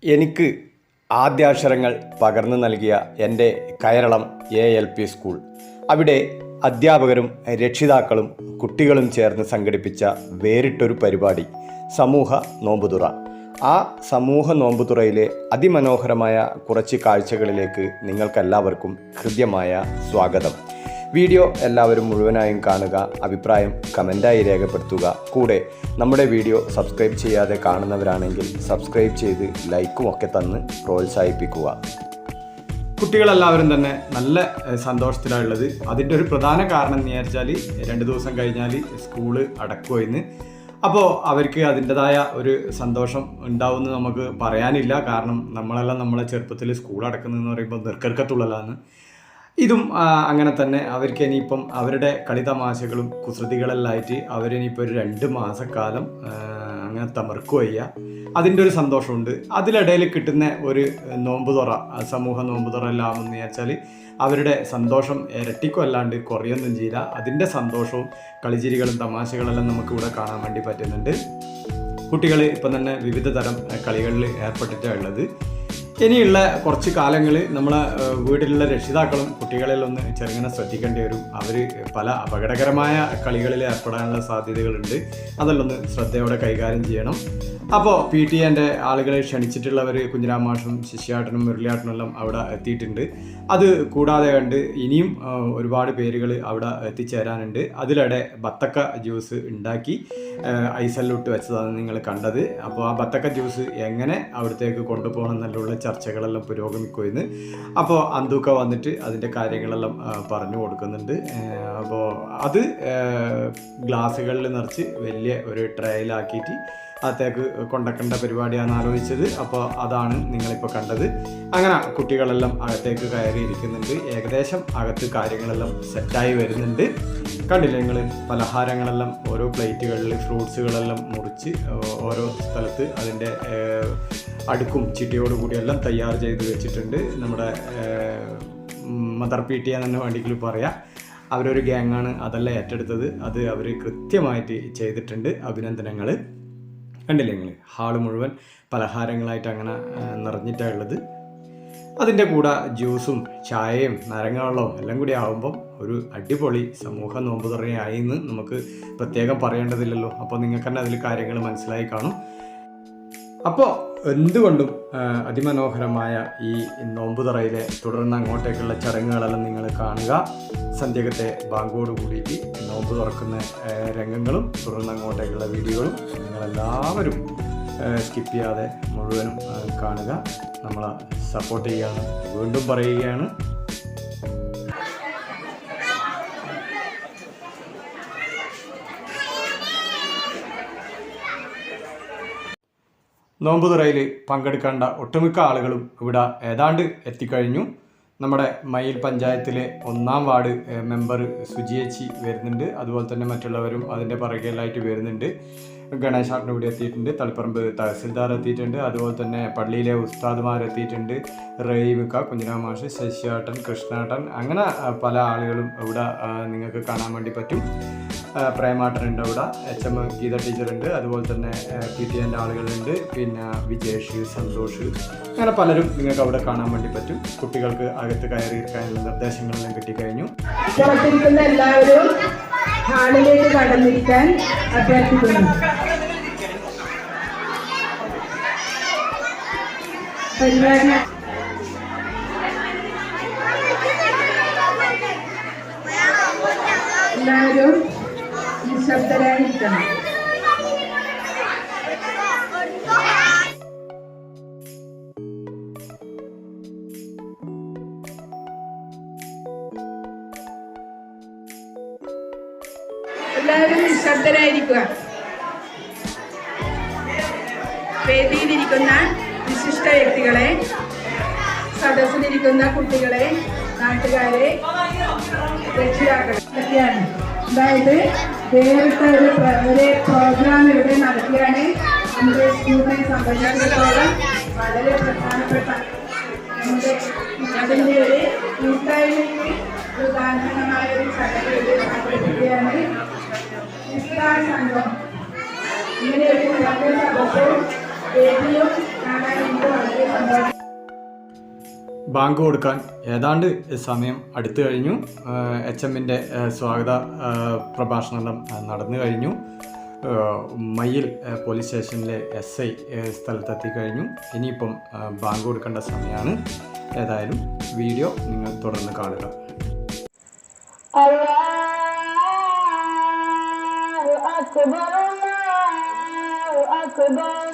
എനിക്ക് ആദ്യാക്ഷരങ്ങൾ പകർന്നു നൽകിയ എൻ്റെ കയറളം ALP സ്കൂൾ, അവിടെ അധ്യാപകരും രക്ഷിതാക്കളും കുട്ടികളും ചേർന്ന് സംഘടിപ്പിച്ച വേറിട്ടൊരു പരിപാടി സമൂഹ നോമ്പുതുറ. ആ സമൂഹ നോമ്പുതുറയിലെ അതിമനോഹരമായ കുറച്ച് കാഴ്ചകളിലേക്ക് നിങ്ങൾക്കെല്ലാവർക്കും ഹൃദ്യമായ സ്വാഗതം. വീഡിയോ എല്ലാവരും മുഴുവനായും കാണുക, അഭിപ്രായം കമൻറ്റായി രേഖപ്പെടുത്തുക. കൂടെ നമ്മുടെ വീഡിയോ സബ്സ്ക്രൈബ് ചെയ്യാതെ കാണുന്നവരാണെങ്കിൽ സബ്സ്ക്രൈബ് ചെയ്ത് ലൈക്കും ഒക്കെ തന്ന് പ്രോത്സാഹിപ്പിക്കുക. കുട്ടികളെല്ലാവരും തന്നെ നല്ല സന്തോഷത്തിലാണുള്ളത്. അതിൻ്റെ ഒരു പ്രധാന കാരണം എന്ന് വിചാരിച്ചാൽ 2 ദിവസം കഴിഞ്ഞാൽ സ്കൂള് അടക്കുമെന്ന്. അപ്പോൾ അവർക്ക് അതിൻ്റെതായ ഒരു സന്തോഷം ഉണ്ടാവുമെന്ന് നമുക്ക് പറയാനില്ല. കാരണം നമ്മളെല്ലാം നമ്മളെ ചെറുപ്പത്തിൽ സ്കൂൾ അടക്കുന്നതെന്ന് പറയുമ്പോൾ നെർക്കർക്കത്തുള്ളതാണ്. ഇതും അങ്ങനെ തന്നെ. അവർക്ക് ഇനിയിപ്പം അവരുടെ കളിതമാശകളും കുസൃതികളെല്ലാമായിട്ട് അവരിനിയിപ്പോൾ ഒരു 2 മാസക്കാലം അങ്ങനെ തമർക്കുകയ്യ. അതിൻ്റെ ഒരു സന്തോഷമുണ്ട്. അതിലിടയിൽ കിട്ടുന്ന ഒരു നോമ്പുതുറ, സമൂഹ നോമ്പുതുറ എല്ലാം എന്ന് വിചാരിച്ചാൽ അവരുടെ സന്തോഷം ഇരട്ടിക്കും അല്ലാണ്ട് കുറയൊന്നും ചെയ്യില്ല. അതിൻ്റെ സന്തോഷവും കളിച്ചിരികളും തമാശകളെല്ലാം നമുക്കിവിടെ കാണാൻ വേണ്ടി പറ്റുന്നുണ്ട്. കുട്ടികൾ ഇപ്പം തന്നെ വിവിധ തരം കളികളിൽ ഏർപ്പെട്ടിട്ടാണ് ഉള്ളത്. ഇനിയുള്ള കുറച്ച് കാലങ്ങൾ നമ്മളെ വീട്ടിലുള്ള രക്ഷിതാക്കളും കുട്ടികളിൽ ഒന്ന് ചെറുങ്ങനെ ശ്രദ്ധിക്കേണ്ടി വരും. അവർ പല അപകടകരമായ കളികളിൽ ഏർപ്പെടാനുള്ള സാധ്യതകളുണ്ട്. അതെല്ലാം ഒന്ന് ശ്രദ്ധയോടെ കൈകാര്യം ചെയ്യണം. അപ്പോൾ PTA ആളുകളെ ക്ഷണിച്ചിട്ടുള്ളവർ കുഞ്ഞിരാം മാഷും ശിഷ്യാട്ടനും മുരളിയാട്ടനും എല്ലാം അവിടെ എത്തിയിട്ടുണ്ട്. അത് കൂടാതെ കണ്ട് ഇനിയും ഒരുപാട് പേരുകൾ അവിടെ എത്തിച്ചേരാനുണ്ട്. അതിലിടെ ബത്തക്ക ജ്യൂസ് ഉണ്ടാക്കി ഐസെല്ലിട്ട് വെച്ചതാണ് നിങ്ങൾ കണ്ടത്. അപ്പോൾ ആ ബത്തക്ക ജ്യൂസ് എങ്ങനെ അവിടത്തേക്ക് കൊണ്ടുപോകണം എന്നുള്ള ചർച്ചകളെല്ലാം പുരോഗമിക്കുമെന്ന്. അപ്പോൾ അന്തൂക്ക വന്നിട്ട് അതിൻ്റെ കാര്യങ്ങളെല്ലാം പറഞ്ഞു കൊടുക്കുന്നുണ്ട്. അപ്പോൾ അത് ഗ്ലാസ്സുകളിൽ നിറച്ച് വലിയ ഒരു ട്രേയിലാക്കിയിട്ട് അകത്തേക്ക് കൊണ്ടുവയ്ക്കേണ്ട പരിപാടിയാണ് ആലോചിച്ചത്. അപ്പോൾ അതാണ് നിങ്ങളിപ്പോൾ കണ്ടത്. അങ്ങനെ കുട്ടികളെല്ലാം അകത്തേക്ക് കയറിയിരിക്കുന്നുണ്ട്. ഏകദേശം അകത്ത് കാര്യങ്ങളെല്ലാം സെറ്റായി വരുന്നുണ്ട്. കണ്ടില്ലേ നിങ്ങൾ, പലഹാരങ്ങളെല്ലാം ഓരോ പ്ലേറ്റുകളിൽ ഫ്രൂട്ട്സുകളെല്ലാം മുറിച്ച് ഓരോ സ്ഥലത്ത് അതിൻ്റെ അടുക്കും ചിട്ടിയോടുകൂടിയെല്ലാം തയ്യാർ ചെയ്ത് വെച്ചിട്ടുണ്ട്. നമ്മുടെ മദർ PTA തന്നെ വേണമെങ്കിൽ പറയാം. അവരൊരു ഗ്യാങ്ങാണ് അതെല്ലാം ഏറ്റെടുത്തത്. അത് അവർ കൃത്യമായിട്ട് ചെയ്തിട്ടുണ്ട്. അഭിനന്ദനങ്ങൾ. കണ്ടില്ലേ നിങ്ങൾ, ഹാള് മുഴുവൻ പലഹാരങ്ങളായിട്ട് അങ്ങനെ നിറഞ്ഞിട്ടാണുള്ളത്. അതിൻ്റെ കൂടെ ജ്യൂസും ചായയും നാരങ്ങാവെള്ളവും എല്ലാം കൂടി ആകുമ്പം ഒരു അടിപൊളി സമൂഹ നോമ്പുതുറയായി എന്ന് നമുക്ക് പ്രത്യേകം പറയേണ്ടതില്ലല്ലോ. അപ്പോൾ നിങ്ങൾക്ക് തന്നെ അതിൽ കാര്യങ്ങൾ മനസ്സിലായി കാണും. അപ്പോൾ എന്തുകൊണ്ടും അതിമനോഹരമായ ഈ നോമ്പുതുറയിലെ തുടർന്ന് അങ്ങോട്ടേക്കുള്ള ചടങ്ങുകളെല്ലാം നിങ്ങൾ കാണുക. സന്ധ്യകത്തെ ബാങ്കോട് കൂടിയിട്ട് നോമ്പ് തുറക്കുന്ന രംഗങ്ങളും തുടർന്ന് അങ്ങോട്ടേക്കുള്ള വീഡിയോകളും നിങ്ങളെല്ലാവരും സ്കിപ്പ് ചെയ്യാതെ മുഴുവനും കാണുക. നമ്മളെ സപ്പോർട്ട് ചെയ്യുകയാണ് വീണ്ടും പറയുകയാണ്. നോമ്പുതുറയിൽ പങ്കെടുക്കേണ്ട ഒട്ടുമിക്ക ആളുകളും ഇവിടെ ഏതാണ്ട് എത്തിക്കഴിഞ്ഞു. നമ്മുടെ മയിൽ പഞ്ചായത്തിലെ 1-ാം വാർഡ് മെമ്പർ സുജിയേച്ചി വരുന്നുണ്ട്. അതുപോലെ തന്നെ മറ്റുള്ളവരും അതിൻ്റെ പുറകിലായിട്ട് വരുന്നുണ്ട്. ഗണേശാട്ടൻ ഇവിടെ എത്തിയിട്ടുണ്ട്. തളിപ്പറമ്പ് തഹസിൽദാർ എത്തിയിട്ടുണ്ട്. അതുപോലെ തന്നെ പള്ളിയിലെ ഉസ്താദുമാർ എത്തിയിട്ടുണ്ട്. റഹീമിക്ക, കുഞ്ഞിരാം മാഷ്, ശശിയാട്ടൻ, കൃഷ്ണാട്ടൻ, അങ്ങനെ പല ആളുകളും ഇവിടെ നിങ്ങൾക്ക് കാണാൻ വേണ്ടി പറ്റും. പ്രേമാട്ടനുണ്ട് അവിടെ, HM ഗീത ടീച്ചറുണ്ട്. അതുപോലെ തന്നെ PTA ആളുകളുണ്ട്. പിന്നെ വിജേഷ്, സന്തോഷ്, അങ്ങനെ പലരും നിങ്ങൾക്ക് അവിടെ കാണാൻ വേണ്ടി പറ്റും. കുട്ടികൾക്ക് അകത്ത് കയറിയിരിക്കാനുള്ള നിർദ്ദേശങ്ങളെല്ലാം കിട്ടിക്കഴിഞ്ഞു. എല്ലാവരും ഹാളിലേക്ക് കടന്നിരിക്കാൻ അഭ്യർത്ഥിക്കുന്നു. എല്ലാവരും നിശബ്ദരായിരിക്കണം. എല്ലാവരും നിശബ്ദരായിരിക്കുക. വേദിയിലിരിക്കുന്ന വിശിഷ്ട വ്യക്തികളെ, സദസ്സിലിരിക്കുന്ന കുട്ടികളെ, നാട്ടുകാരെ, രക്ഷിതാക്കളൊക്കെയാണ്. അതായത് വേറിട്ട ഒരു പ്രോഗ്രാം ഇവിടെ നടത്തിയാണ്. നമ്മുടെ സ്കൂളിനെ സംബന്ധിച്ചിടത്തോളം വളരെ പ്രധാനപ്പെട്ട നമ്മുടെ അതിൻ്റെ ഒരു കൂട്ടായ്മയ്ക്ക് ഉദാഹരണമായ ഒരു ചടങ്ങ് ഇവിടെ സംഘടിപ്പിക്കുകയാണ്. സംഘം ഇങ്ങനെ ഒരു സദസ്സും വേദിയും കാണാൻ എനിക്ക് വളരെ ബാങ്ക് കൊടുക്കാൻ ഏതാണ്ട് സമയം അടുത്തു കഴിഞ്ഞു. HMൻ്റെ സ്വാഗത പ്രഭാഷണം നടന്നു കഴിഞ്ഞു. മയ്യിൽ പോലീസ് സ്റ്റേഷനിലെ SI സ്ഥലത്തെത്തി കഴിഞ്ഞു. ഇനിയിപ്പം ബാങ്ക് കൊടുക്കേണ്ട സമയമാണ്. ഏതായാലും വീഡിയോ നിങ്ങൾ തുടർന്ന് കാണുക. അല്ലാഹു അക്ബർ, അല്ലാഹു അക്ബർ.